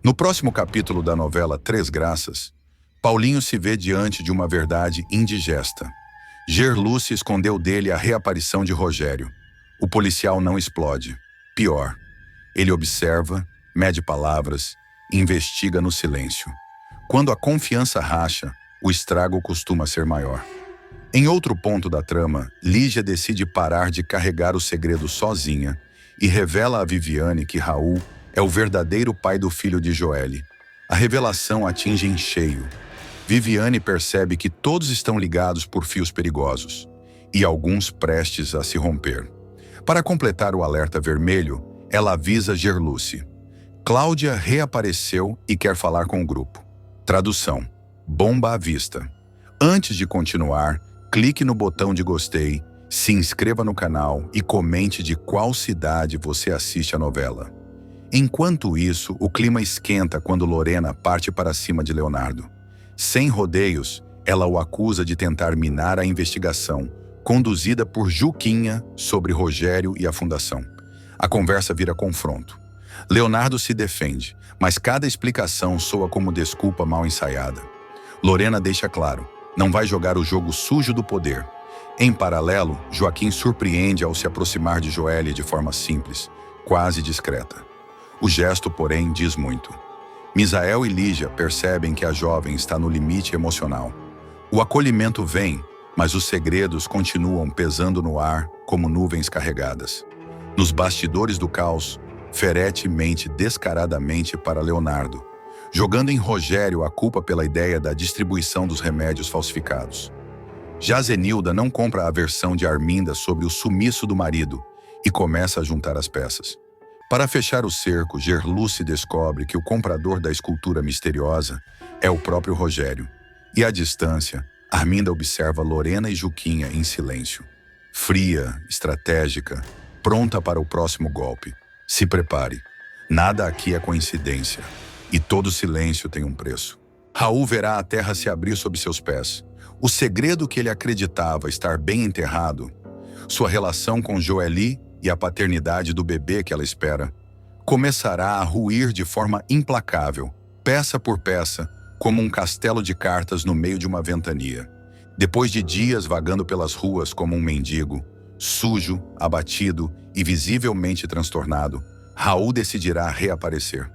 No próximo capítulo da novela Três Graças, Paulinho se vê diante de uma verdade indigesta. Gerluce escondeu dele a reaparição de Rogério. O policial não explode. Pior, ele observa, mede palavras, investiga no silêncio. Quando a confiança racha, o estrago costuma ser maior. Em outro ponto da trama, Lígia decide parar de carregar o segredo sozinha e revela a Viviane que Raul é o verdadeiro pai do filho de Joely. A revelação atinge em cheio. Viviane percebe que todos estão ligados por fios perigosos, e alguns prestes a se romper. Para completar o alerta vermelho, ela avisa Gerluce. Cláudia reapareceu e quer falar com o grupo. Tradução: bomba à vista. Antes de continuar, clique no botão de gostei, se inscreva no canal e comente de qual cidade você assiste a novela. Enquanto isso, o clima esquenta quando Lorena parte para cima de Leonardo. Sem rodeios, ela o acusa de tentar minar a investigação, conduzida por Juquinha sobre Rogério e a fundação. A conversa vira confronto. Leonardo se defende, mas cada explicação soa como desculpa mal ensaiada. Lorena deixa claro, não vai jogar o jogo sujo do poder. Em paralelo, Joaquim surpreende ao se aproximar de Joely de forma simples, quase discreta. O gesto, porém, diz muito. Misael e Lígia percebem que a jovem está no limite emocional. O acolhimento vem, mas os segredos continuam pesando no ar como nuvens carregadas. Nos bastidores do caos, Ferretti mente descaradamente para Leonardo, jogando em Rogério a culpa pela ideia da distribuição dos remédios falsificados. Já Zenilda não compra a versão de Arminda sobre o sumiço do marido e começa a juntar as peças. Para fechar o cerco, Gerluce descobre que o comprador da escultura misteriosa é o próprio Rogério. E à distância, Arminda observa Lorena e Juquinha em silêncio. Fria, estratégica, pronta para o próximo golpe. Se prepare. Nada aqui é coincidência. E todo silêncio tem um preço. Raul verá a terra se abrir sob seus pés. O segredo que ele acreditava estar bem enterrado, sua relação com Joely e a paternidade do bebê que ela espera, começará a ruir de forma implacável, peça por peça, como um castelo de cartas no meio de uma ventania. Depois de dias vagando pelas ruas como um mendigo, sujo, abatido e visivelmente transtornado, Raul decidirá reaparecer.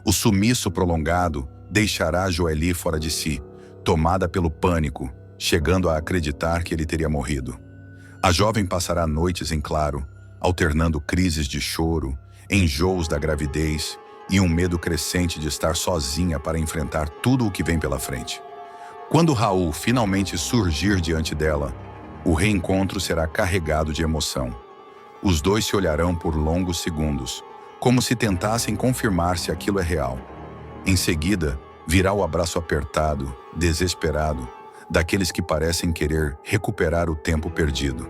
O sumiço prolongado deixará Joely fora de si, tomada pelo pânico, chegando a acreditar que ele teria morrido. A jovem passará noites em claro, alternando crises de choro, enjoos da gravidez e um medo crescente de estar sozinha para enfrentar tudo o que vem pela frente. Quando Raul finalmente surgir diante dela, o reencontro será carregado de emoção. Os dois se olharão por longos segundos, como se tentassem confirmar se aquilo é real. Em seguida, virá o abraço apertado, desesperado, daqueles que parecem querer recuperar o tempo perdido.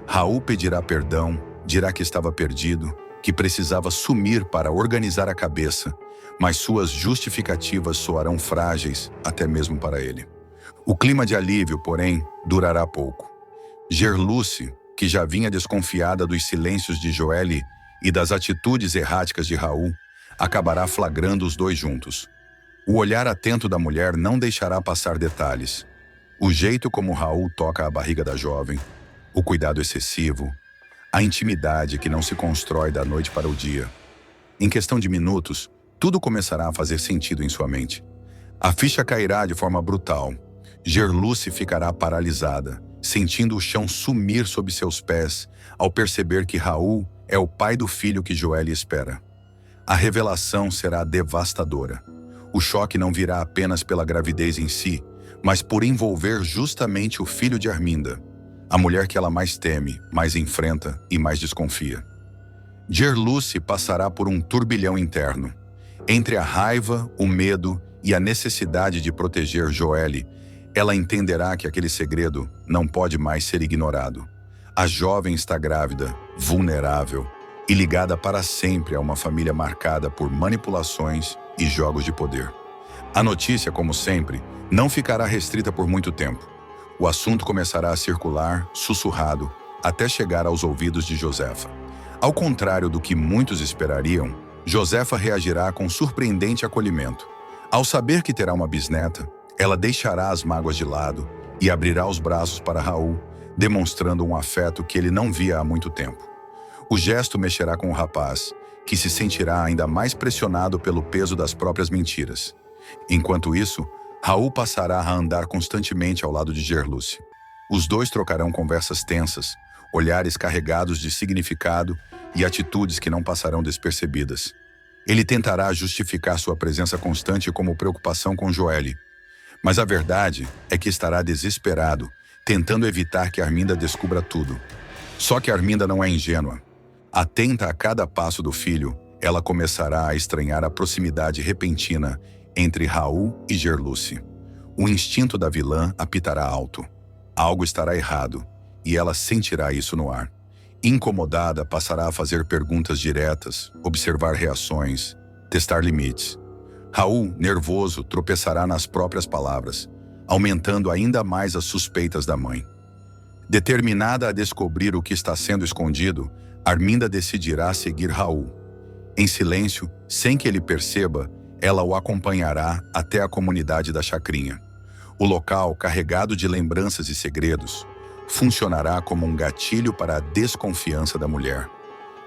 Raul pedirá perdão, dirá que estava perdido, que precisava sumir para organizar a cabeça, mas suas justificativas soarão frágeis até mesmo para ele. O clima de alívio, porém, durará pouco. Gerluce, que já vinha desconfiada dos silêncios de Joely e das atitudes erráticas de Raul, acabará flagrando os dois juntos. O olhar atento da mulher não deixará passar detalhes. O jeito como Raul toca a barriga da jovem, o cuidado excessivo, a intimidade que não se constrói da noite para o dia. Em questão de minutos, tudo começará a fazer sentido em sua mente. A ficha cairá de forma brutal. Gerluce ficará paralisada, sentindo o chão sumir sob seus pés ao perceber que Raul é o pai do filho que Joely espera. A revelação será devastadora. O choque não virá apenas pela gravidez em si, mas por envolver justamente o filho de Arminda, a mulher que ela mais teme, mais enfrenta e mais desconfia. Gerluce passará por um turbilhão interno. Entre a raiva, o medo e a necessidade de proteger Joely, ela entenderá que aquele segredo não pode mais ser ignorado. A jovem está grávida, vulnerável e ligada para sempre a uma família marcada por manipulações e jogos de poder. A notícia, como sempre, não ficará restrita por muito tempo. O assunto começará a circular, sussurrado, até chegar aos ouvidos de Josefa. Ao contrário do que muitos esperariam, Josefa reagirá com surpreendente acolhimento. Ao saber que terá uma bisneta, ela deixará as mágoas de lado e abrirá os braços para Raul, demonstrando um afeto que ele não via há muito tempo. O gesto mexerá com o rapaz, que se sentirá ainda mais pressionado pelo peso das próprias mentiras. Enquanto isso, Raul passará a andar constantemente ao lado de Gerluce. Os dois trocarão conversas tensas, olhares carregados de significado e atitudes que não passarão despercebidas. Ele tentará justificar sua presença constante como preocupação com Joelle, mas a verdade é que estará desesperado, tentando evitar que Arminda descubra tudo. Só que Arminda não é ingênua. Atenta a cada passo do filho, ela começará a estranhar a proximidade repentina entre Raul e Gerluce. O instinto da vilã apitará alto. Algo estará errado, e ela sentirá isso no ar. Incomodada, passará a fazer perguntas diretas, observar reações, testar limites. Raul, nervoso, tropeçará nas próprias palavras, aumentando ainda mais as suspeitas da mãe. Determinada a descobrir o que está sendo escondido, Arminda decidirá seguir Raul. Em silêncio, sem que ele perceba, ela o acompanhará até a comunidade da chacrinha. O local, carregado de lembranças e segredos, funcionará como um gatilho para a desconfiança da mulher,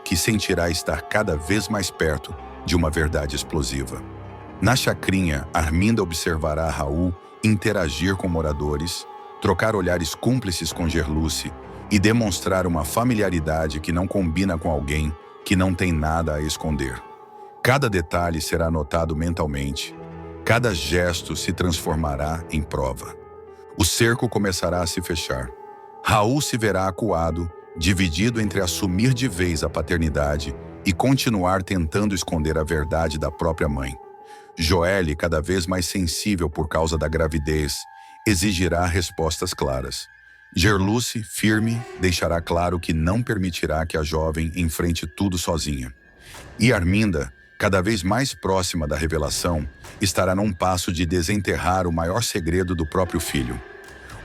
que sentirá estar cada vez mais perto de uma verdade explosiva. Na chacrinha, Arminda observará Raul interagir com moradores, trocar olhares cúmplices com Gerluce e demonstrar uma familiaridade que não combina com alguém que não tem nada a esconder. Cada detalhe será anotado mentalmente. Cada gesto se transformará em prova. O cerco começará a se fechar. Raul se verá acuado, dividido entre assumir de vez a paternidade e continuar tentando esconder a verdade da própria mãe. Joelle, cada vez mais sensível por causa da gravidez, exigirá respostas claras. Gerluce, firme, deixará claro que não permitirá que a jovem enfrente tudo sozinha. E Arminda, cada vez mais próxima da revelação, estará num passo de desenterrar o maior segredo do próprio filho.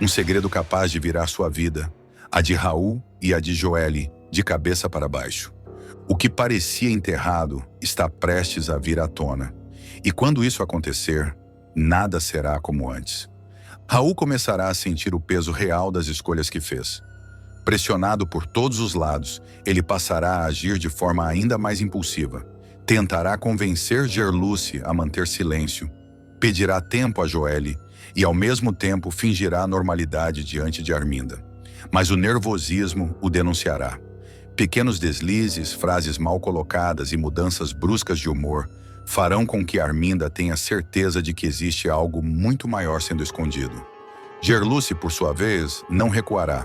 Um segredo capaz de virar sua vida, a de Raul e a de Joelle, de cabeça para baixo. O que parecia enterrado está prestes a vir à tona. E quando isso acontecer, nada será como antes. Raul começará a sentir o peso real das escolhas que fez. Pressionado por todos os lados, ele passará a agir de forma ainda mais impulsiva. Tentará convencer Gerluce a manter silêncio, pedirá tempo a Joelle e, ao mesmo tempo, fingirá normalidade diante de Arminda. Mas o nervosismo o denunciará. Pequenos deslizes, frases mal colocadas e mudanças bruscas de humor farão com que Arminda tenha certeza de que existe algo muito maior sendo escondido. Gerluce, por sua vez, não recuará.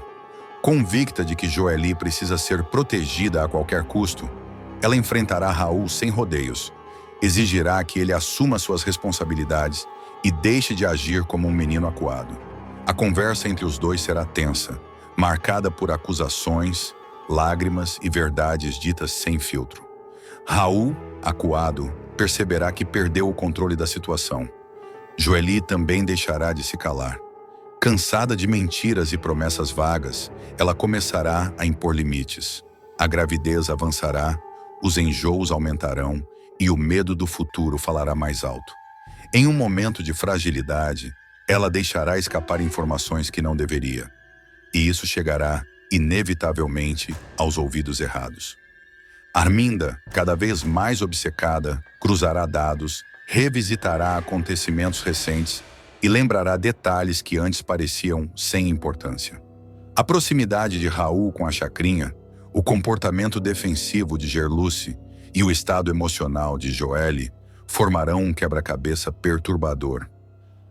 Convicta de que Joelle precisa ser protegida a qualquer custo, ela enfrentará Raul sem rodeios, exigirá que ele assuma suas responsabilidades e deixe de agir como um menino acuado. A conversa entre os dois será tensa, marcada por acusações, lágrimas e verdades ditas sem filtro. Raul, acuado, perceberá que perdeu o controle da situação. Joelle também deixará de se calar. Cansada de mentiras e promessas vagas, ela começará a impor limites. A gravidez avançará, os enjoos aumentarão e o medo do futuro falará mais alto. Em um momento de fragilidade, ela deixará escapar informações que não deveria. E isso chegará, inevitavelmente, aos ouvidos errados. Arminda, cada vez mais obcecada, cruzará dados, revisitará acontecimentos recentes e lembrará detalhes que antes pareciam sem importância. A proximidade de Raul com a chacrinha, o comportamento defensivo de Gerluce e o estado emocional de Joelle formarão um quebra-cabeça perturbador.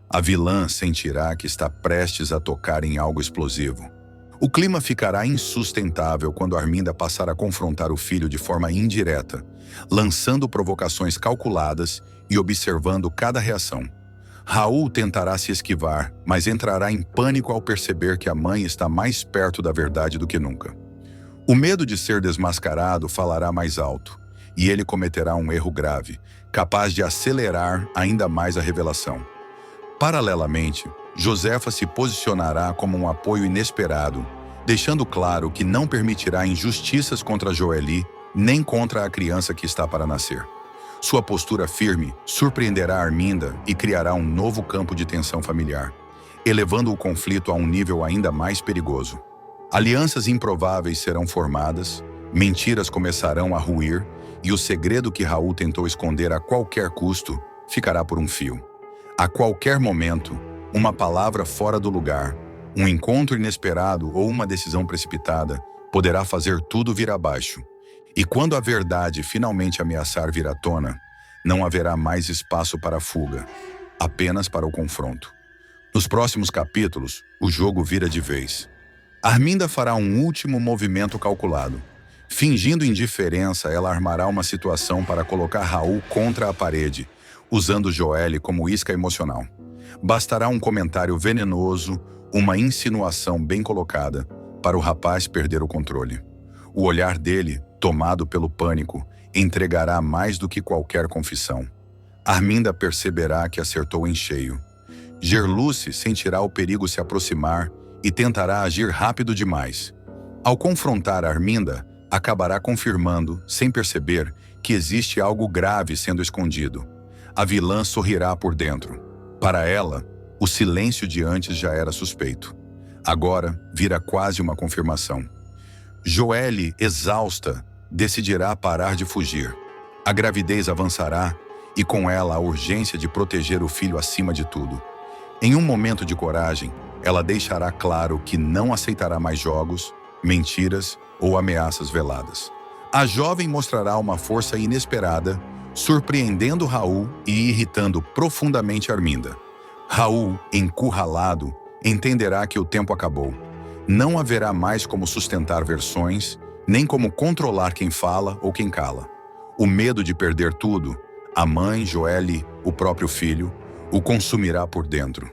A vilã sentirá que está prestes a tocar em algo explosivo. O clima ficará insustentável quando Arminda passar a confrontar o filho de forma indireta, lançando provocações calculadas e observando cada reação. Raul tentará se esquivar, mas entrará em pânico ao perceber que a mãe está mais perto da verdade do que nunca. O medo de ser desmascarado falará mais alto, e ele cometerá um erro grave, capaz de acelerar ainda mais a revelação. Paralelamente, Josefa se posicionará como um apoio inesperado, deixando claro que não permitirá injustiças contra Joelle nem contra a criança que está para nascer. Sua postura firme surpreenderá Arminda e criará um novo campo de tensão familiar, elevando o conflito a um nível ainda mais perigoso. Alianças improváveis serão formadas, mentiras começarão a ruir e o segredo que Raul tentou esconder a qualquer custo ficará por um fio. A qualquer momento, uma palavra fora do lugar, um encontro inesperado ou uma decisão precipitada poderá fazer tudo vir abaixo. E quando a verdade finalmente ameaçar vir à tona, não haverá mais espaço para a fuga, apenas para o confronto. Nos próximos capítulos, o jogo vira de vez. Arminda fará um último movimento calculado. Fingindo indiferença, ela armará uma situação para colocar Raul contra a parede, usando Joelle como isca emocional. Bastará um comentário venenoso, uma insinuação bem colocada, para o rapaz perder o controle. O olhar dele, tomado pelo pânico, entregará mais do que qualquer confissão. Arminda perceberá que acertou em cheio. Gerluce sentirá o perigo se aproximar e tentará agir rápido demais. Ao confrontar Arminda, acabará confirmando, sem perceber, que existe algo grave sendo escondido. A vilã sorrirá por dentro. Para ela, o silêncio de antes já era suspeito. Agora, vira quase uma confirmação. Joelle, exausta, decidirá parar de fugir. A gravidez avançará e com ela a urgência de proteger o filho acima de tudo. Em um momento de coragem, ela deixará claro que não aceitará mais jogos, mentiras ou ameaças veladas. A jovem mostrará uma força inesperada, surpreendendo Raul e irritando profundamente Arminda. Raul, encurralado, entenderá que o tempo acabou. Não haverá mais como sustentar versões, nem como controlar quem fala ou quem cala. O medo de perder tudo, a mãe, Joelle, o próprio filho, o consumirá por dentro.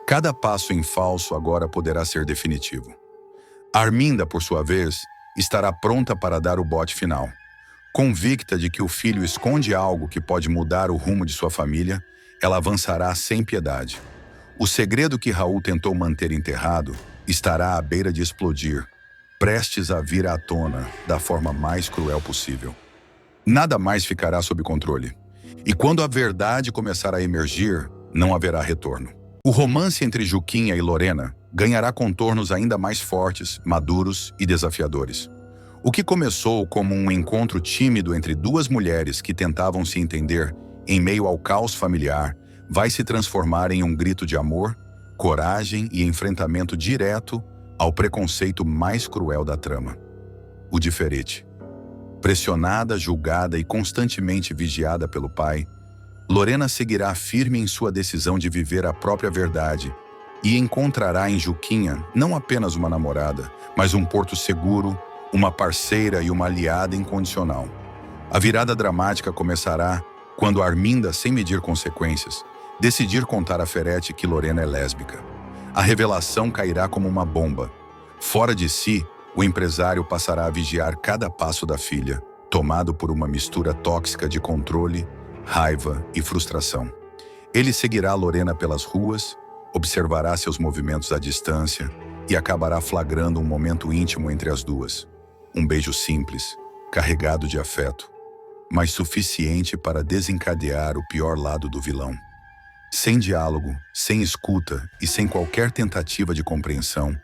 Cada passo em falso agora poderá ser definitivo. Arminda, por sua vez, estará pronta para dar o bote final. Convicta de que o filho esconde algo que pode mudar o rumo de sua família, ela avançará sem piedade. O segredo que Raul tentou manter enterrado estará à beira de explodir, prestes a vir à tona da forma mais cruel possível. Nada mais ficará sob controle. E quando a verdade começar a emergir, não haverá retorno. O romance entre Juquinha e Lorena ganhará contornos ainda mais fortes, maduros e desafiadores. O que começou como um encontro tímido entre duas mulheres que tentavam se entender em meio ao caos familiar, vai se transformar em um grito de amor, coragem e enfrentamento direto ao preconceito mais cruel da trama: o diferente. Pressionada, julgada e constantemente vigiada pelo pai, Lorena seguirá firme em sua decisão de viver a própria verdade e encontrará em Juquinha não apenas uma namorada, mas um porto seguro, uma parceira e uma aliada incondicional. A virada dramática começará quando Arminda, sem medir consequências, decidir contar a Ferete que Lorena é lésbica. A revelação cairá como uma bomba. Fora de si, o empresário passará a vigiar cada passo da filha, tomado por uma mistura tóxica de controle, raiva e frustração. Ele seguirá Lorena pelas ruas, observará seus movimentos à distância e acabará flagrando um momento íntimo entre as duas. Um beijo simples, carregado de afeto, mas suficiente para desencadear o pior lado do vilão. Sem diálogo, sem escuta e sem qualquer tentativa de compreensão,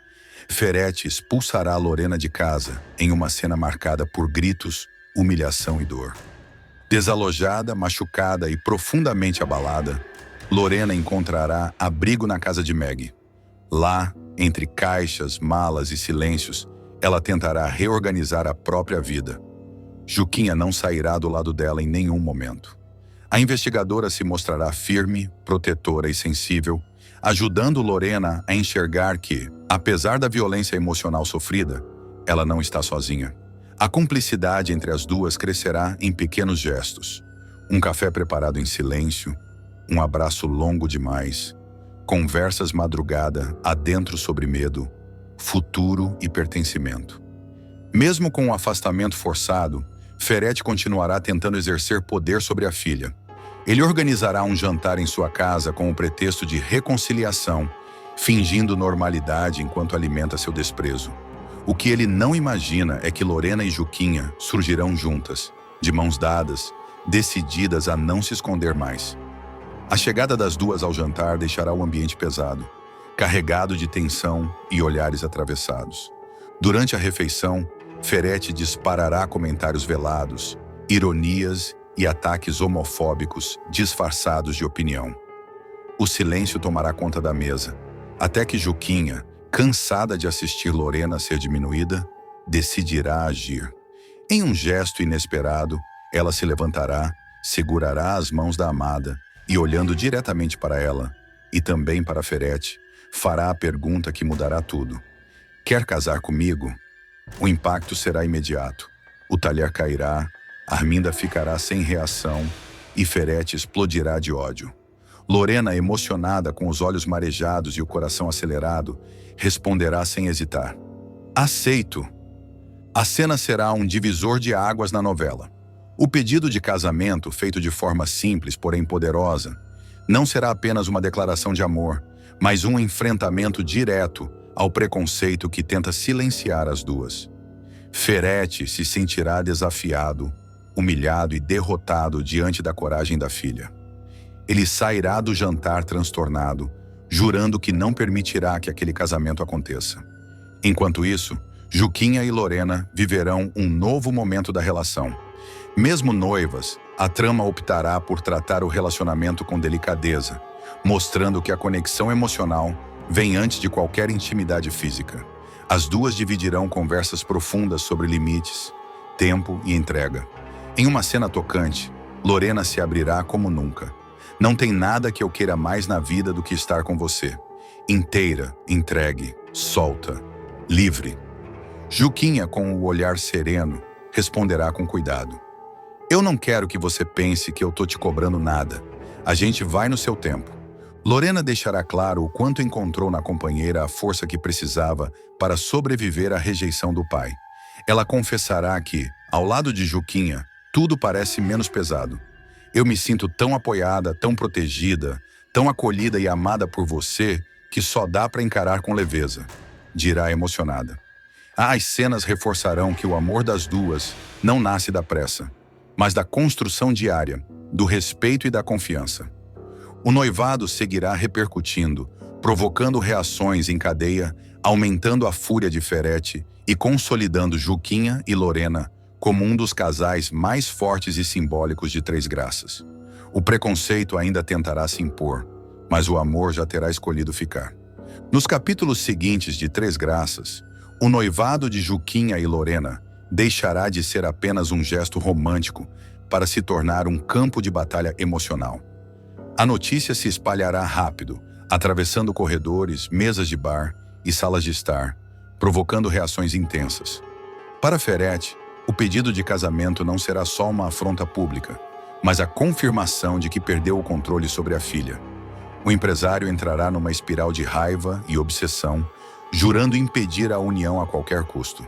Ferete expulsará Lorena de casa em uma cena marcada por gritos, humilhação e dor. Desalojada, machucada e profundamente abalada, Lorena encontrará abrigo na casa de Meg. Lá, entre caixas, malas e silêncios, ela tentará reorganizar a própria vida. Juquinha não sairá do lado dela em nenhum momento. A investigadora se mostrará firme, protetora e sensível, ajudando Lorena a enxergar que, apesar da violência emocional sofrida, ela não está sozinha. A cumplicidade entre as duas crescerá em pequenos gestos. Um café preparado em silêncio, um abraço longo demais, conversas madrugada adentro sobre medo, futuro e pertencimento. Mesmo com o afastamento forçado, Ferete continuará tentando exercer poder sobre a filha. Ele organizará um jantar em sua casa com o pretexto de reconciliação, fingindo normalidade enquanto alimenta seu desprezo. O que ele não imagina é que Lorena e Juquinha surgirão juntas, de mãos dadas, decididas a não se esconder mais. A chegada das duas ao jantar deixará o ambiente pesado, carregado de tensão e olhares atravessados. Durante a refeição, Ferretti disparará comentários velados, ironias e ataques homofóbicos disfarçados de opinião. O silêncio tomará conta da mesa, até que Juquinha, cansada de assistir Lorena ser diminuída, decidirá agir. Em um gesto inesperado, ela se levantará, segurará as mãos da amada e, olhando diretamente para ela, e também para Ferretti, fará a pergunta que mudará tudo. Quer casar comigo? O impacto será imediato. O talher cairá, Arminda ficará sem reação e Ferretti explodirá de ódio. Lorena, emocionada, com os olhos marejados e o coração acelerado, responderá sem hesitar: aceito. A cena será um divisor de águas na novela. O pedido de casamento, feito de forma simples, porém poderosa, não será apenas uma declaração de amor, mas um enfrentamento direto ao preconceito que tenta silenciar as duas. Ferretti se sentirá desafiado, humilhado e derrotado diante da coragem da filha. Ele sairá do jantar transtornado, jurando que não permitirá que aquele casamento aconteça. Enquanto isso, Juquinha e Lorena viverão um novo momento da relação. Mesmo noivas, a trama optará por tratar o relacionamento com delicadeza, mostrando que a conexão emocional vem antes de qualquer intimidade física. As duas dividirão conversas profundas sobre limites, tempo e entrega. Em uma cena tocante, Lorena se abrirá como nunca. Não tem nada que eu queira mais na vida do que estar com você. Inteira, entregue, solta, livre. Juquinha, com o olhar sereno, responderá com cuidado: eu não quero que você pense que eu tô te cobrando nada. A gente vai no seu tempo. Lorena deixará claro o quanto encontrou na companheira a força que precisava para sobreviver à rejeição do pai. Ela confessará que, ao lado de Juquinha, tudo parece menos pesado. Eu me sinto tão apoiada, tão protegida, tão acolhida e amada por você que só dá para encarar com leveza, dirá emocionada. As cenas reforçarão que o amor das duas não nasce da pressa, mas da construção diária, do respeito e da confiança. O noivado seguirá repercutindo, provocando reações em cadeia, aumentando a fúria de Ferretti e consolidando Juquinha e Lorena como um dos casais mais fortes e simbólicos de Três Graças. O preconceito ainda tentará se impor, mas o amor já terá escolhido ficar. Nos capítulos seguintes de Três Graças, o noivado de Juquinha e Lorena deixará de ser apenas um gesto romântico para se tornar um campo de batalha emocional. A notícia se espalhará rápido, atravessando corredores, mesas de bar e salas de estar, provocando reações intensas. Para Ferretti, o pedido de casamento não será só uma afronta pública, mas a confirmação de que perdeu o controle sobre a filha. O empresário entrará numa espiral de raiva e obsessão, jurando impedir a união a qualquer custo.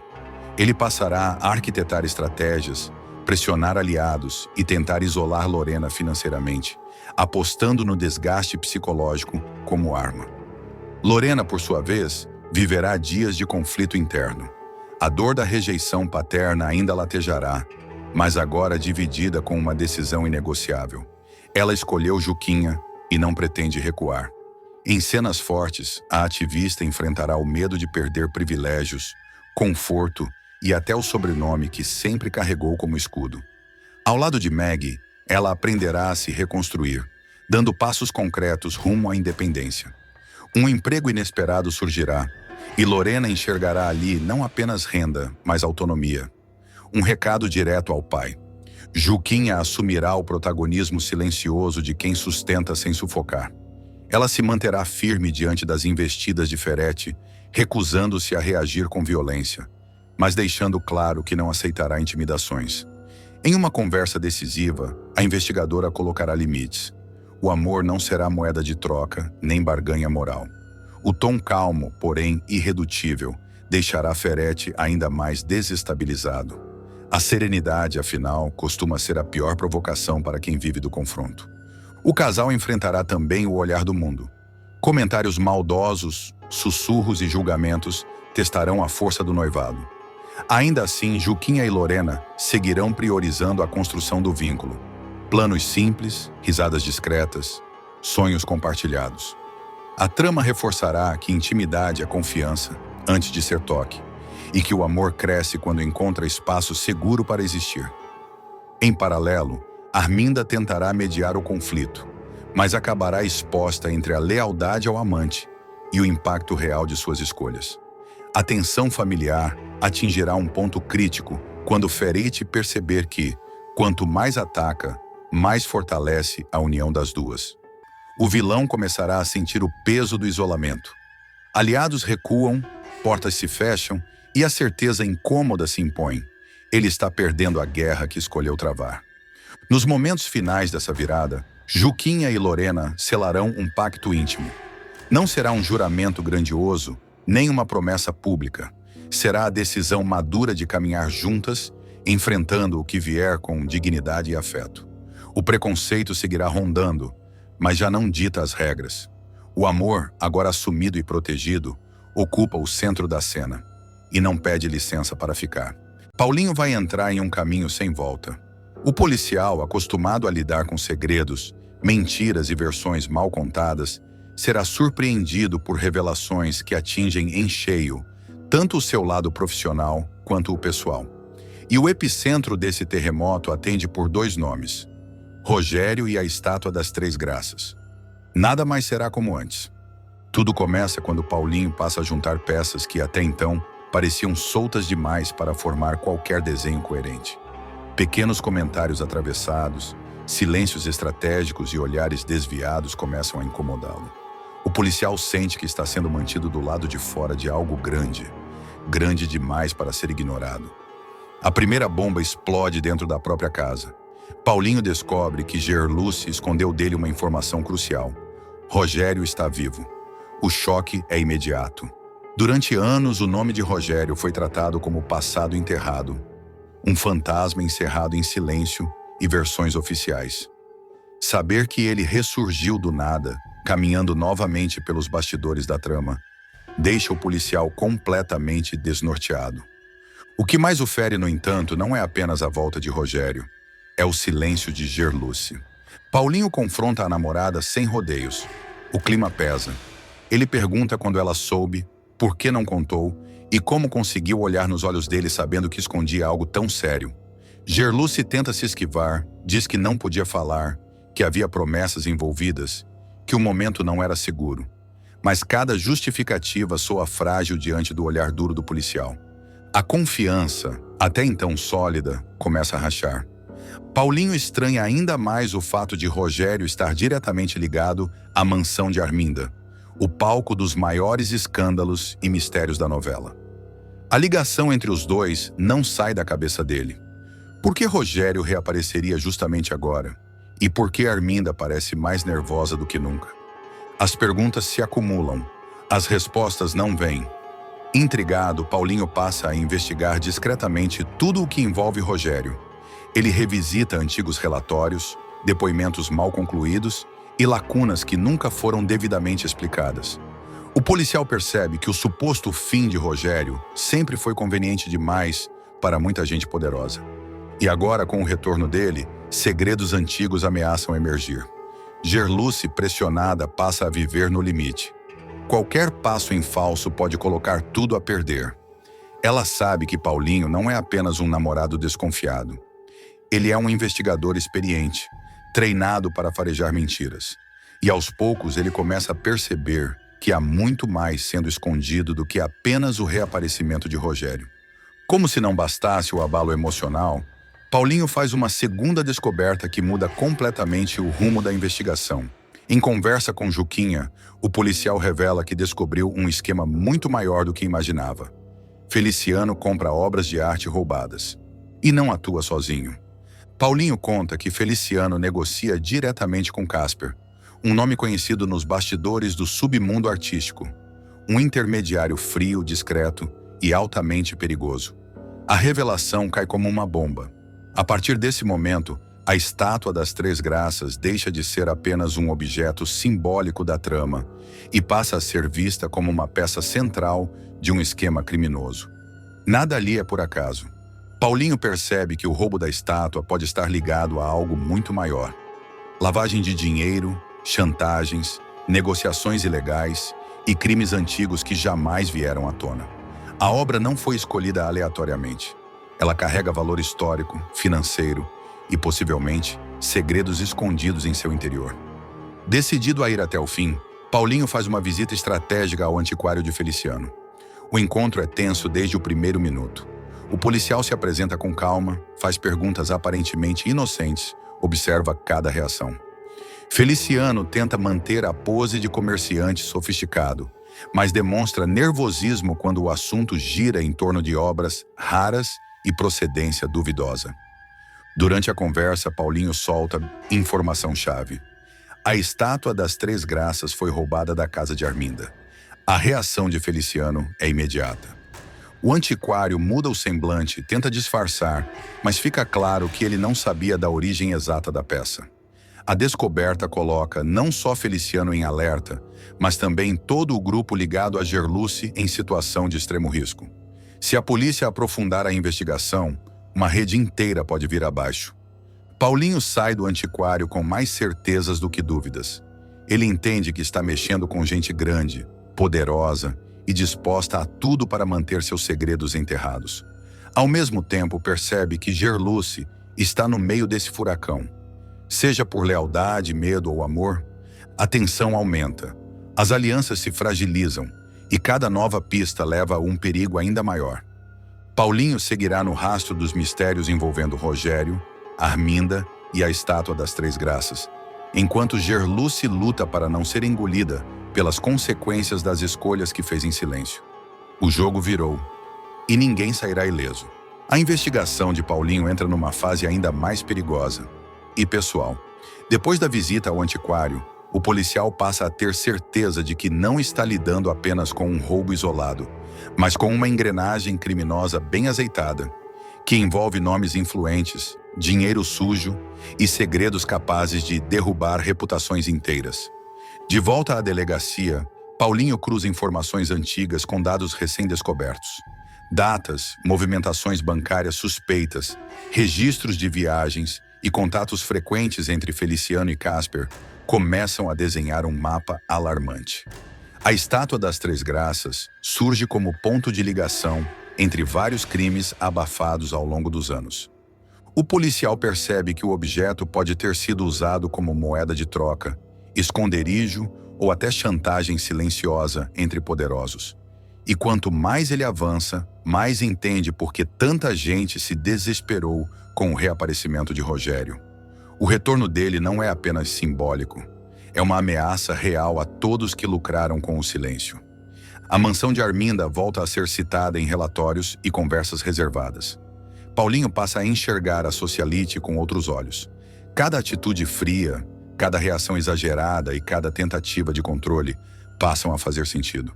Ele passará a arquitetar estratégias, pressionar aliados e tentar isolar Lorena financeiramente, apostando no desgaste psicológico como arma. Lorena, por sua vez, viverá dias de conflito interno. A dor da rejeição paterna ainda latejará, mas agora dividida com uma decisão inegociável. Ela escolheu Juquinha e não pretende recuar. Em cenas fortes, a ativista enfrentará o medo de perder privilégios, conforto e até o sobrenome que sempre carregou como escudo. Ao lado de Maggie, ela aprenderá a se reconstruir, dando passos concretos rumo à independência. Um emprego inesperado surgirá, e Lorena enxergará ali não apenas renda, mas autonomia. Um recado direto ao pai. Juquinha assumirá o protagonismo silencioso de quem sustenta sem sufocar. Ela se manterá firme diante das investidas de Ferretti, recusando-se a reagir com violência, mas deixando claro que não aceitará intimidações. Em uma conversa decisiva, a investigadora colocará limites. O amor não será moeda de troca, nem barganha moral. O tom calmo, porém irredutível, deixará Ferretti ainda mais desestabilizado. A serenidade, afinal, costuma ser a pior provocação para quem vive do confronto. O casal enfrentará também o olhar do mundo. Comentários maldosos, sussurros e julgamentos testarão a força do noivado. Ainda assim, Juquinha e Lorena seguirão priorizando a construção do vínculo. Planos simples, risadas discretas, sonhos compartilhados. A trama reforçará que intimidade é confiança, antes de ser toque, e que o amor cresce quando encontra espaço seguro para existir. Em paralelo, Arminda tentará mediar o conflito, mas acabará exposta entre a lealdade ao amante e o impacto real de suas escolhas. A tensão familiar atingirá um ponto crítico quando Ferit perceber que, quanto mais ataca, mais fortalece a união das duas. O vilão começará a sentir o peso do isolamento. Aliados recuam, portas se fecham e a certeza incômoda se impõe. Ele está perdendo a guerra que escolheu travar. Nos momentos finais dessa virada, Juquinha e Lorena selarão um pacto íntimo. Não será um juramento grandioso, nem uma promessa pública. Será a decisão madura de caminhar juntas, enfrentando o que vier com dignidade e afeto. O preconceito seguirá rondando, mas já não dita as regras. O amor, agora assumido e protegido, ocupa o centro da cena e não pede licença para ficar. Paulinho vai entrar em um caminho sem volta. O policial, acostumado a lidar com segredos, mentiras e versões mal contadas, será surpreendido por revelações que atingem em cheio tanto o seu lado profissional quanto o pessoal. E o epicentro desse terremoto atende por 2 nomes: Rogério e a Estátua das Três Graças. Nada mais será como antes. Tudo começa quando Paulinho passa a juntar peças que até então pareciam soltas demais para formar qualquer desenho coerente. Pequenos comentários atravessados, silêncios estratégicos e olhares desviados começam a incomodá-lo. O policial sente que está sendo mantido do lado de fora de algo grande, grande demais para ser ignorado. A primeira bomba explode dentro da própria casa. Paulinho descobre que Gerluce escondeu dele uma informação crucial. Rogério está vivo. O choque é imediato. Durante anos, o nome de Rogério foi tratado como passado enterrado, um fantasma encerrado em silêncio e versões oficiais. Saber que ele ressurgiu do nada, caminhando novamente pelos bastidores da trama, deixa o policial completamente desnorteado. O que mais o fere, no entanto, não é apenas a volta de Rogério, é o silêncio de Gerluce. Paulinho confronta a namorada sem rodeios. O clima pesa. Ele pergunta quando ela soube, por que não contou e como conseguiu olhar nos olhos dele sabendo que escondia algo tão sério. Gerluce tenta se esquivar, diz que não podia falar, que havia promessas envolvidas, que o momento não era seguro. Mas cada justificativa soa frágil diante do olhar duro do policial. A confiança, até então sólida, começa a rachar. Paulinho estranha ainda mais o fato de Rogério estar diretamente ligado à mansão de Arminda, o palco dos maiores escândalos e mistérios da novela. A ligação entre os dois não sai da cabeça dele. Por que Rogério reapareceria justamente agora? E por que Arminda parece mais nervosa do que nunca? As perguntas se acumulam, as respostas não vêm. Intrigado, Paulinho passa a investigar discretamente tudo o que envolve Rogério. Ele revisita antigos relatórios, depoimentos mal concluídos e lacunas que nunca foram devidamente explicadas. O policial percebe que o suposto fim de Rogério sempre foi conveniente demais para muita gente poderosa. E agora, com o retorno dele, segredos antigos ameaçam emergir. Gerluce, pressionada, passa a viver no limite. Qualquer passo em falso pode colocar tudo a perder. Ela sabe que Paulinho não é apenas um namorado desconfiado. Ele é um investigador experiente, treinado para farejar mentiras. E aos poucos ele começa a perceber que há muito mais sendo escondido do que apenas o reaparecimento de Rogério. Como se não bastasse o abalo emocional, Paulinho faz uma segunda descoberta que muda completamente o rumo da investigação. Em conversa com Juquinha, o policial revela que descobriu um esquema muito maior do que imaginava. Feliciano compra obras de arte roubadas. E não atua sozinho. Paulinho conta que Feliciano negocia diretamente com Casper, um nome conhecido nos bastidores do submundo artístico, um intermediário frio, discreto e altamente perigoso. A revelação cai como uma bomba. A partir desse momento, a Estátua das Três Graças deixa de ser apenas um objeto simbólico da trama e passa a ser vista como uma peça central de um esquema criminoso. Nada ali é por acaso. Paulinho percebe que o roubo da estátua pode estar ligado a algo muito maior. Lavagem de dinheiro, chantagens, negociações ilegais e crimes antigos que jamais vieram à tona. A obra não foi escolhida aleatoriamente. Ela carrega valor histórico, financeiro e, possivelmente, segredos escondidos em seu interior. Decidido a ir até o fim, Paulinho faz uma visita estratégica ao antiquário de Feliciano. O encontro é tenso desde o primeiro minuto. O policial se apresenta com calma, faz perguntas aparentemente inocentes, observa cada reação. Feliciano tenta manter a pose de comerciante sofisticado, mas demonstra nervosismo quando o assunto gira em torno de obras raras e procedência duvidosa. Durante a conversa, Paulinho solta informação-chave. A estátua das Três Graças foi roubada da casa de Arminda. A reação de Feliciano é imediata. O antiquário muda o semblante, tenta disfarçar, mas fica claro que ele não sabia da origem exata da peça. A descoberta coloca não só Feliciano em alerta, mas também todo o grupo ligado a Gerluce em situação de extremo risco. Se a polícia aprofundar a investigação, uma rede inteira pode vir abaixo. Paulinho sai do antiquário com mais certezas do que dúvidas. Ele entende que está mexendo com gente grande, poderosa e disposta a tudo para manter seus segredos enterrados. Ao mesmo tempo, percebe que Gerluce está no meio desse furacão. Seja por lealdade, medo ou amor, a tensão aumenta. As alianças se fragilizam e cada nova pista leva a um perigo ainda maior. Paulinho seguirá no rastro dos mistérios envolvendo Rogério, Arminda e a estátua das Três Graças, enquanto Gerluce luta para não ser engolida pelas consequências das escolhas que fez em silêncio. O jogo virou e ninguém sairá ileso. A investigação de Paulinho entra numa fase ainda mais perigosa e pessoal. Depois da visita ao antiquário, o policial passa a ter certeza de que não está lidando apenas com um roubo isolado, mas com uma engrenagem criminosa bem azeitada, que envolve nomes influentes, dinheiro sujo e segredos capazes de derrubar reputações inteiras. De volta à delegacia, Paulinho cruza informações antigas com dados recém-descobertos. Datas, movimentações bancárias suspeitas, registros de viagens e contatos frequentes entre Feliciano e Casper começam a desenhar um mapa alarmante. A estátua das Três Graças surge como ponto de ligação entre vários crimes abafados ao longo dos anos. O policial percebe que o objeto pode ter sido usado como moeda de troca, esconderijo ou até chantagem silenciosa entre poderosos. E quanto mais ele avança, mais entende por que tanta gente se desesperou com o reaparecimento de Rogério. O retorno dele não é apenas simbólico, é uma ameaça real a todos que lucraram com o silêncio. A mansão de Arminda volta a ser citada em relatórios e conversas reservadas. Paulinho passa a enxergar a socialite com outros olhos. Cada atitude fria, cada reação exagerada e cada tentativa de controle passam a fazer sentido.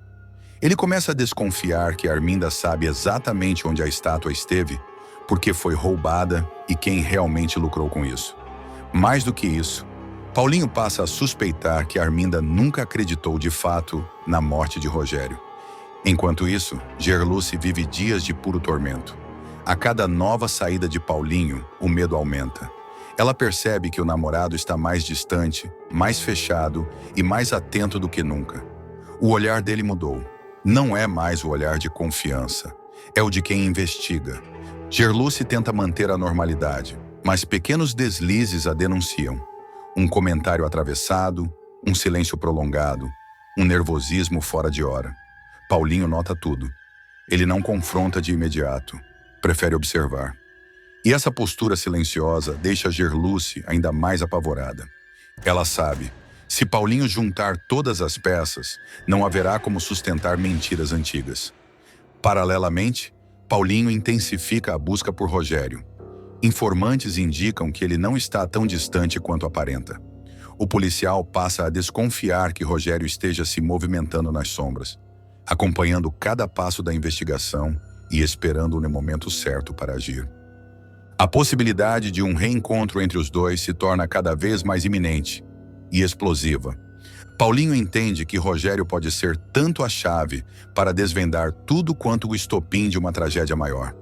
Ele começa a desconfiar que Arminda sabe exatamente onde a estátua esteve, porque foi roubada e quem realmente lucrou com isso. Mais do que isso, Paulinho passa a suspeitar que Arminda nunca acreditou de fato na morte de Rogério. Enquanto isso, Gerluce vive dias de puro tormento. A cada nova saída de Paulinho, o medo aumenta. Ela percebe que o namorado está mais distante, mais fechado e mais atento do que nunca. O olhar dele mudou. Não é mais o olhar de confiança, é o de quem investiga. Gerluce tenta manter a normalidade, mas pequenos deslizes a denunciam. Um comentário atravessado, um silêncio prolongado, um nervosismo fora de hora. Paulinho nota tudo. Ele não confronta de imediato, prefere observar. E essa postura silenciosa deixa Gerluce ainda mais apavorada. Ela sabe, se Paulinho juntar todas as peças, não haverá como sustentar mentiras antigas. Paralelamente, Paulinho intensifica a busca por Rogério. Informantes indicam que ele não está tão distante quanto aparenta. O policial passa a desconfiar que Rogério esteja se movimentando nas sombras, acompanhando cada passo da investigação e esperando no momento certo para agir. A possibilidade de um reencontro entre os dois se torna cada vez mais iminente e explosiva. Paulinho entende que Rogério pode ser tanto a chave para desvendar tudo quanto o estopim de uma tragédia maior.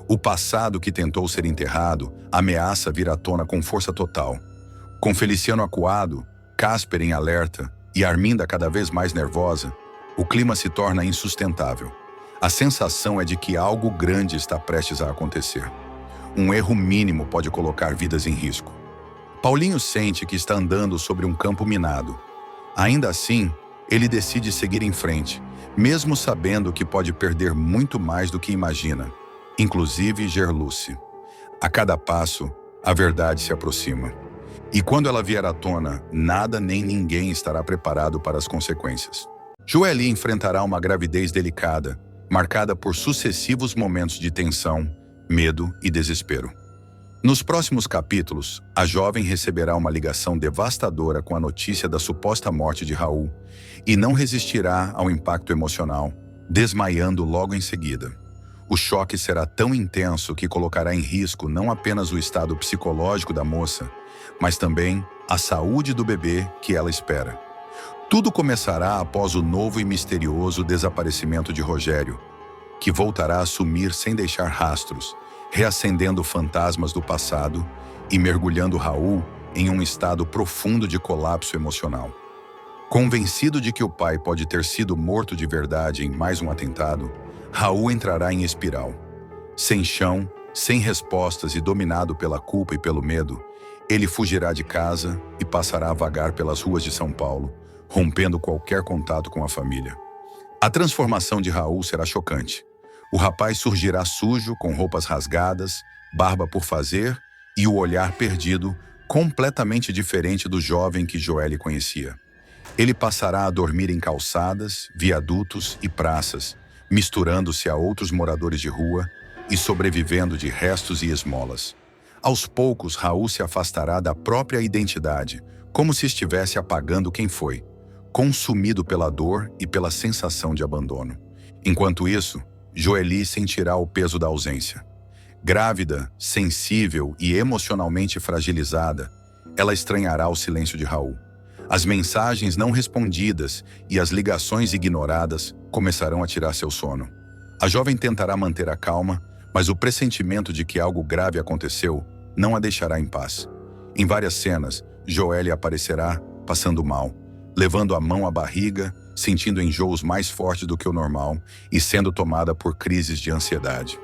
O passado que tentou ser enterrado ameaça vir à tona com força total. Com Feliciano acuado, Casper em alerta e Arminda cada vez mais nervosa, o clima se torna insustentável. A sensação é de que algo grande está prestes a acontecer. Um erro mínimo pode colocar vidas em risco. Paulinho sente que está andando sobre um campo minado. Ainda assim, ele decide seguir em frente, mesmo sabendo que pode perder muito mais do que imagina, inclusive Gerluce. A cada passo, a verdade se aproxima. E quando ela vier à tona, nada nem ninguém estará preparado para as consequências. Joely enfrentará uma gravidez delicada, marcada por sucessivos momentos de tensão, medo e desespero. Nos próximos capítulos, a jovem receberá uma ligação devastadora com a notícia da suposta morte de Raul e não resistirá ao impacto emocional, desmaiando logo em seguida. O choque será tão intenso que colocará em risco não apenas o estado psicológico da moça, mas também a saúde do bebê que ela espera. Tudo começará após o novo e misterioso desaparecimento de Rogério, que voltará a sumir sem deixar rastros, reacendendo fantasmas do passado e mergulhando Raul em um estado profundo de colapso emocional. Convencido de que o pai pode ter sido morto de verdade em mais um atentado, Raul entrará em espiral. Sem chão, sem respostas e dominado pela culpa e pelo medo, ele fugirá de casa e passará a vagar pelas ruas de São Paulo, rompendo qualquer contato com a família. A transformação de Raul será chocante. O rapaz surgirá sujo, com roupas rasgadas, barba por fazer e o olhar perdido, completamente diferente do jovem que Joely conhecia. Ele passará a dormir em calçadas, viadutos e praças, misturando-se a outros moradores de rua e sobrevivendo de restos e esmolas. Aos poucos, Raul se afastará da própria identidade, como se estivesse apagando quem foi, consumido pela dor e pela sensação de abandono. Enquanto isso, Joely sentirá o peso da ausência. Grávida, sensível e emocionalmente fragilizada, ela estranhará o silêncio de Raul. As mensagens não respondidas e as ligações ignoradas começarão a tirar seu sono. A jovem tentará manter a calma, mas o pressentimento de que algo grave aconteceu não a deixará em paz. Em várias cenas, Joely aparecerá passando mal, levando a mão à barriga, sentindo enjoos mais fortes do que o normal e sendo tomada por crises de ansiedade.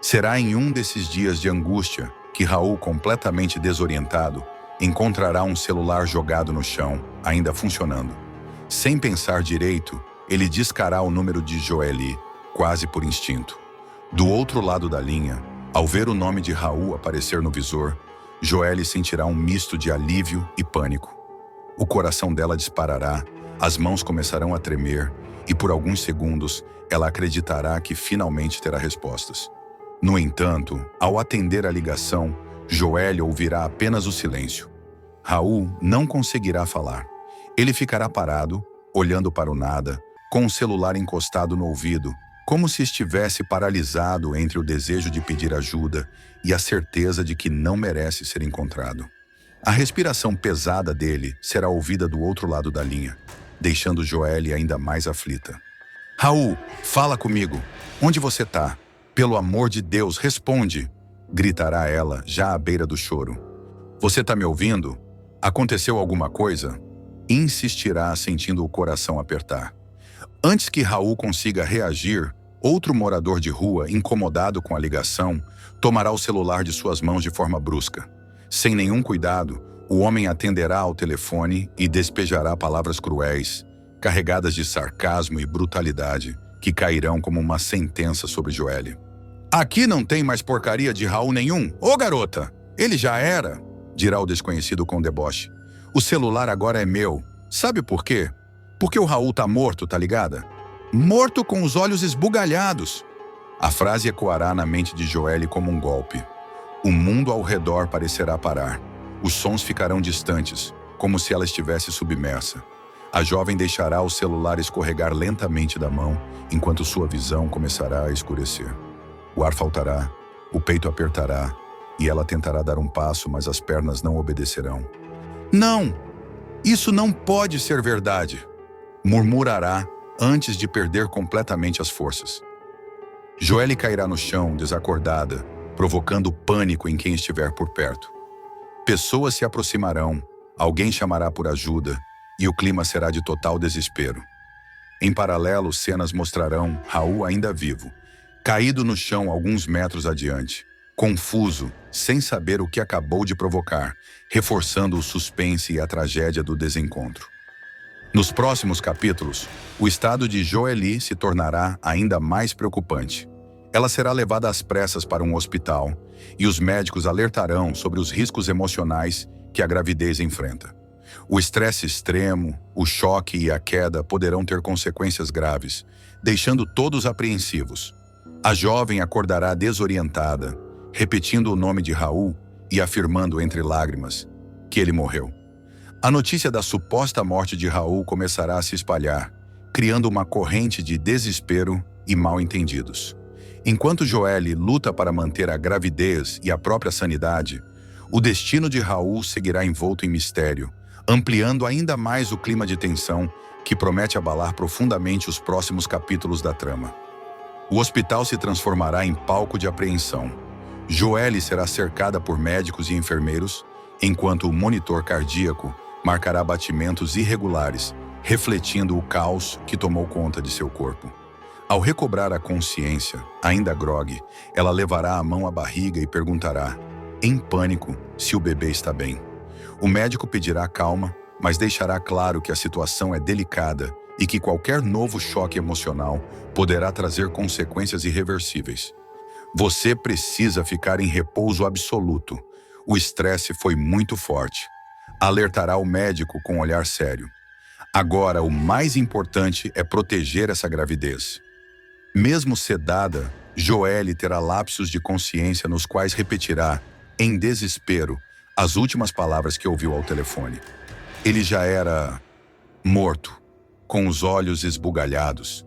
Será em um desses dias de angústia que Raul, completamente desorientado, encontrará um celular jogado no chão, ainda funcionando. Sem pensar direito, ele discará o número de Joely, quase por instinto. Do outro lado da linha, ao ver o nome de Raul aparecer no visor, Joely sentirá um misto de alívio e pânico. O coração dela disparará, as mãos começarão a tremer e por alguns segundos ela acreditará que finalmente terá respostas. No entanto, ao atender a ligação, Joely ouvirá apenas o silêncio. Raul não conseguirá falar. Ele ficará parado, olhando para o nada, com o celular encostado no ouvido, como se estivesse paralisado entre o desejo de pedir ajuda e a certeza de que não merece ser encontrado. A respiração pesada dele será ouvida do outro lado da linha, deixando Joely ainda mais aflita. Raul, fala comigo. Onde você está? Pelo amor de Deus, responde! Gritará ela, já à beira do choro. Você está me ouvindo? Aconteceu alguma coisa? Insistirá, sentindo o coração apertar. Antes que Raul consiga reagir, outro morador de rua, incomodado com a ligação, tomará o celular de suas mãos de forma brusca. Sem nenhum cuidado, o homem atenderá ao telefone e despejará palavras cruéis, carregadas de sarcasmo e brutalidade, que cairão como uma sentença sobre Joely. Aqui não tem mais porcaria de Raul nenhum. Ô garota, ele já era, dirá o desconhecido com deboche. O celular agora é meu. Sabe por quê? Porque o Raul tá morto, tá ligada? Morto com os olhos esbugalhados. A frase ecoará na mente de Joely como um golpe. O mundo ao redor parecerá parar. Os sons ficarão distantes, como se ela estivesse submersa. A jovem deixará o celular escorregar lentamente da mão, enquanto sua visão começará a escurecer. O ar faltará, o peito apertará, e ela tentará dar um passo, mas as pernas não obedecerão. Não! Isso não pode ser verdade! Murmurará antes de perder completamente as forças. Joely cairá no chão, desacordada, provocando pânico em quem estiver por perto. Pessoas se aproximarão, alguém chamará por ajuda e o clima será de total desespero. Em paralelo, cenas mostrarão Raul ainda vivo, caído no chão alguns metros adiante, confuso, sem saber o que acabou de provocar, reforçando o suspense e a tragédia do desencontro. Nos próximos capítulos, o estado de Joely se tornará ainda mais preocupante. Ela será levada às pressas para um hospital e os médicos alertarão sobre os riscos emocionais que a gravidez enfrenta. O estresse extremo, o choque e a queda poderão ter consequências graves, deixando todos apreensivos. A jovem acordará desorientada, repetindo o nome de Raul e afirmando entre lágrimas que ele morreu. A notícia da suposta morte de Raul começará a se espalhar, criando uma corrente de desespero e mal-entendidos. Enquanto Joely luta para manter a gravidez e a própria sanidade, o destino de Raul seguirá envolto em mistério, ampliando ainda mais o clima de tensão que promete abalar profundamente os próximos capítulos da trama. O hospital se transformará em palco de apreensão. Joely será cercada por médicos e enfermeiros, enquanto o monitor cardíaco marcará batimentos irregulares, refletindo o caos que tomou conta de seu corpo. Ao recobrar a consciência, ainda grogue, ela levará a mão à barriga e perguntará, em pânico, se o bebê está bem. O médico pedirá calma, mas deixará claro que a situação é delicada e que qualquer novo choque emocional poderá trazer consequências irreversíveis. Você precisa ficar em repouso absoluto. O estresse foi muito forte. Alertará o médico com um olhar sério. Agora, o mais importante é proteger essa gravidez. Mesmo sedada, Joely terá lapsos de consciência nos quais repetirá, em desespero, as últimas palavras que ouviu ao telefone. Ele já era morto, com os olhos esbugalhados.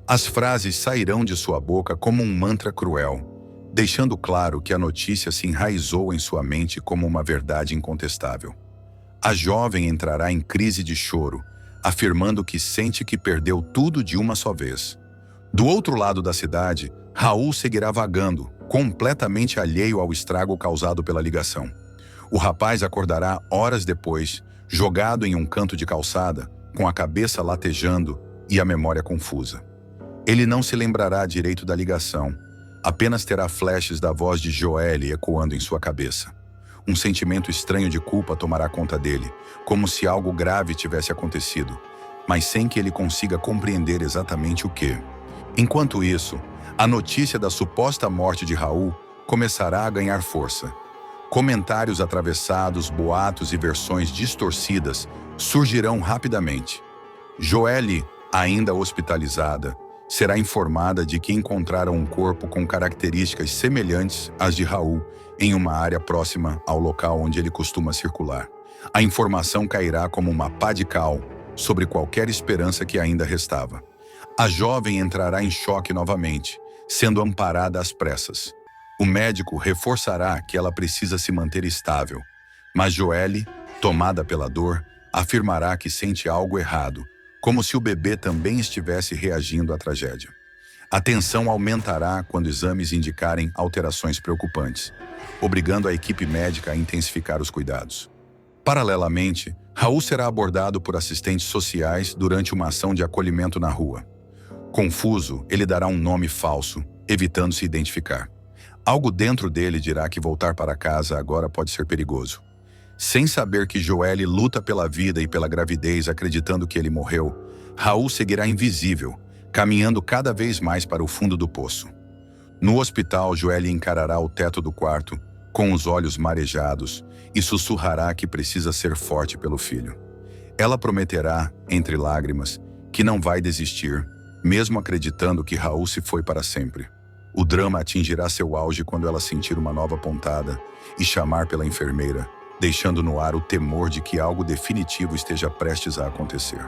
As frases sairão de sua boca como um mantra cruel, deixando claro que a notícia se enraizou em sua mente como uma verdade incontestável. A jovem entrará em crise de choro, afirmando que sente que perdeu tudo de uma só vez. Do outro lado da cidade, Raul seguirá vagando, completamente alheio ao estrago causado pela ligação. O rapaz acordará horas depois, jogado em um canto de calçada, com a cabeça latejando e a memória confusa. Ele não se lembrará direito da ligação, apenas terá flashes da voz de Joely ecoando em sua cabeça. Um sentimento estranho de culpa tomará conta dele, como se algo grave tivesse acontecido, mas sem que ele consiga compreender exatamente o que. Enquanto isso, a notícia da suposta morte de Raul começará a ganhar força. Comentários atravessados, boatos e versões distorcidas surgirão rapidamente. Joely, ainda hospitalizada, será informada de que encontraram um corpo com características semelhantes às de Raul em uma área próxima ao local onde ele costuma circular. A informação cairá como uma pá de cal sobre qualquer esperança que ainda restava. A jovem entrará em choque novamente, sendo amparada às pressas. O médico reforçará que ela precisa se manter estável, mas Joely, tomada pela dor, afirmará que sente algo errado, como se o bebê também estivesse reagindo à tragédia. A tensão aumentará quando exames indicarem alterações preocupantes, obrigando a equipe médica a intensificar os cuidados. Paralelamente, Raul será abordado por assistentes sociais durante uma ação de acolhimento na rua. Confuso, ele dará um nome falso, evitando se identificar. Algo dentro dele dirá que voltar para casa agora pode ser perigoso. Sem saber que Joely luta pela vida e pela gravidez acreditando que ele morreu, Raul seguirá invisível, caminhando cada vez mais para o fundo do poço. No hospital, Joely encarará o teto do quarto, com os olhos marejados, e sussurrará que precisa ser forte pelo filho. Ela prometerá, entre lágrimas, que não vai desistir, mesmo acreditando que Raul se foi para sempre. O drama atingirá seu auge quando ela sentir uma nova pontada e chamar pela enfermeira, deixando no ar o temor de que algo definitivo esteja prestes a acontecer.